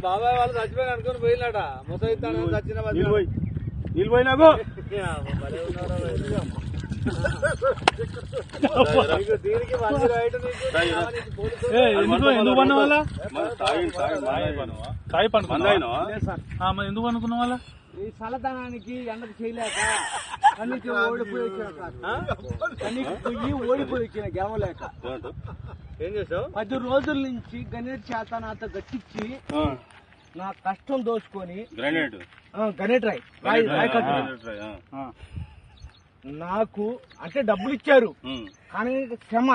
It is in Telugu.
బాబాయ్ వాళ్ళు చచ్చిపోయి అనుకుని పోయినాట ముసైతాను చచ్చిన నిలిపోయినాకు దీనికి మంచి రైట్ ఎందుకు పన్న వాళ్ళ తాయి పండుకున్నా ఎందుకు అనుకున్న వాళ్ళ ఈ చల్లదనానికి ఎండకు చేయలేక కన్నీకి ఓడిపోయి వచ్చిన గెలవలేక ఏం చేసావు 10 రోజుల నుంచి గణేట్ చేత నాతో గట్టించి నా కష్టం దోచుకొని గణేట్ రాయి కట్టు నాకు అంటే డబ్బులు ఇచ్చారు కానీ క్షమ